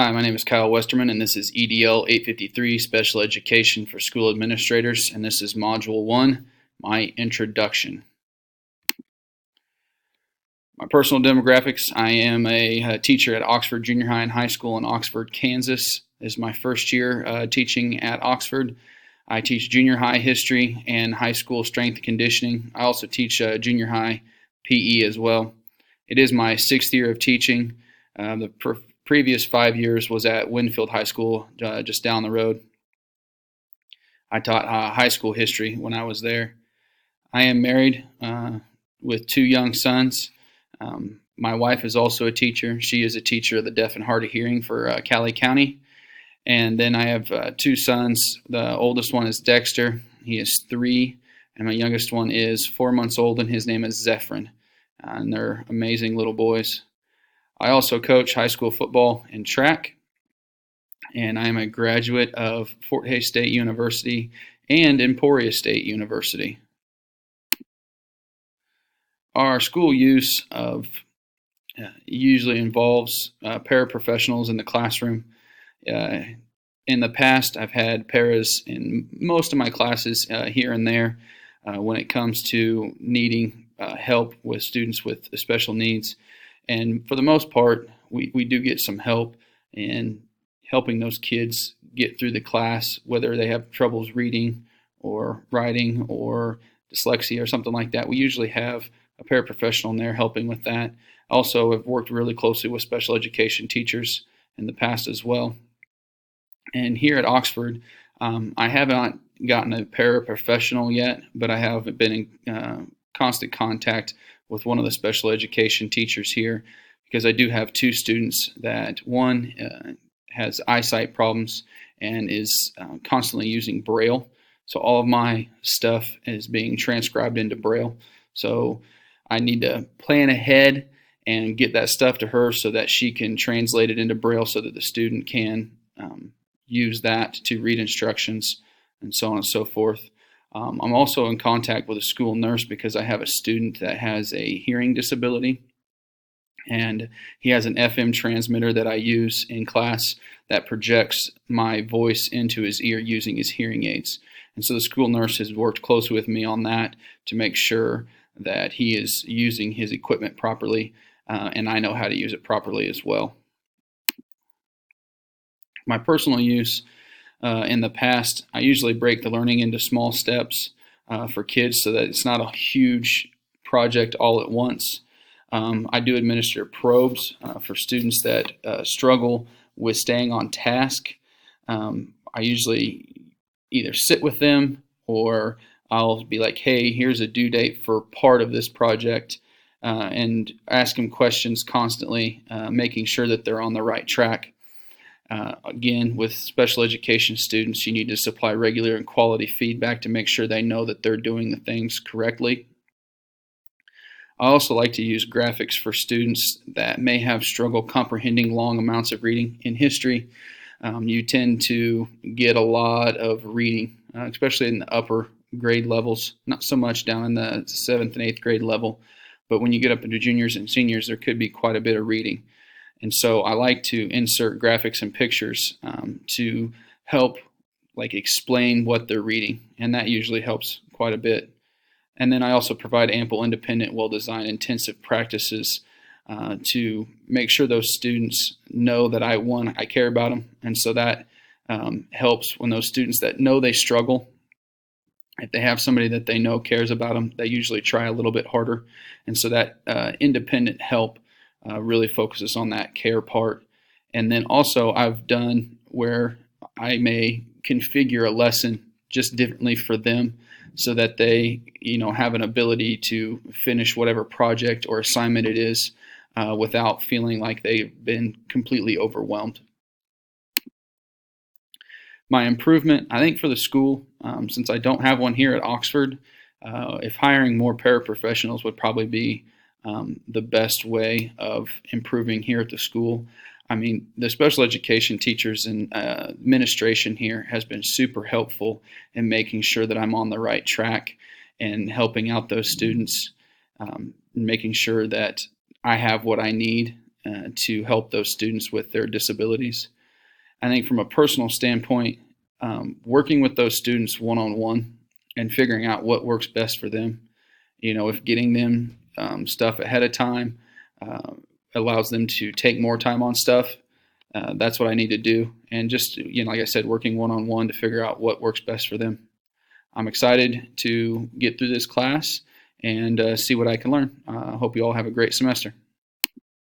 Hi, my name is Kyle Westerman, and this is EDL 853 Special Education for School Administrators, and this is Module 1, my introduction. My personal demographics: I am a teacher at Oxford Junior High and High School in Oxford, Kansas. This is my first year teaching at Oxford. I teach junior high history and high school strength and conditioning. I also teach junior high PE as well. It is my 6th year of teaching. The previous 5 years was at Winfield High School, just down the road. I taught high school history when I was there. I am married with 2 young sons. My wife is also a teacher. She is a teacher of the deaf and hard of hearing for Cali County. And then I have 2 sons. The oldest one is Dexter. He is 3. And my youngest one is 4 months old, and his name is Zephyrin. And they're amazing little boys. I also coach high school football and track, and I'm a graduate of Fort Hays State University and Emporia State University. Our school use of usually involves paraprofessionals in the classroom. In the past, I've had paras in most of my classes here and there when it comes to needing help with students with special needs. And for the most part, we do get some help in helping those kids get through the class, whether they have troubles reading or writing or dyslexia or something like that. We usually have a paraprofessional in there helping with that. Also, I've worked really closely with special education teachers in the past as well. And here at Oxford, I haven't gotten a paraprofessional yet, but I have been in constant contact with one of the special education teachers here, because I do have 2 students that one has eyesight problems and is constantly using Braille. So all of my stuff is being transcribed into Braille. So I need to plan ahead and get that stuff to her so that she can translate it into Braille so that the student can use that to read instructions and so on and so forth. I'm also in contact with a school nurse because I have a student that has a hearing disability, and he has an FM transmitter that I use in class that projects my voice into his ear using his hearing aids. And so the school nurse has worked closely with me on that to make sure that he is using his equipment properly, and I know how to use it properly as well. My personal use in the past, I usually break the learning into small steps for kids so that it's not a huge project all at once. I do administer probes for students that struggle with staying on task. I usually either sit with them or I'll be like, hey, here's a due date for part of this project, and ask them questions constantly, making sure that they're on the right track. Again, with special education students, you need to supply regular and quality feedback to make sure they know that they're doing the things correctly. I also like to use graphics for students that may have struggle comprehending long amounts of reading. In history, you tend to get a lot of reading, especially in the upper grade levels, not so much down in the 7th and 8th grade level, but when you get up into juniors and seniors, there could be quite a bit of reading. And so I like to insert graphics and pictures to help explain what they're reading, and that usually helps quite a bit. And then I also provide ample, independent, well-designed, intensive practices to make sure those students know that I care about them, and so that helps when those students that know they struggle, if they have somebody that they know cares about them, they usually try a little bit harder, and so that independent help really focuses on that care part. And then also I've done where I may configure a lesson just differently for them so that they have an ability to finish whatever project or assignment it is without feeling like they've been completely overwhelmed. My improvement, I think, for the school, since I don't have one here at Oxford, if hiring more paraprofessionals would probably be the best way of improving here at the school. I mean, the special education teachers and administration here has been super helpful in making sure that I'm on the right track and helping out those students, making sure that I have what I need to help those students with their disabilities. I think from a personal standpoint, working with those students one-on-one and figuring out what works best for them, if getting them stuff ahead of time uh, allows them to take more time on stuff, that's what I need to do. And just, like I said, working one-on-one to figure out what works best for them. I'm excited to get through this class and see what I can learn. I hope you all have a great semester.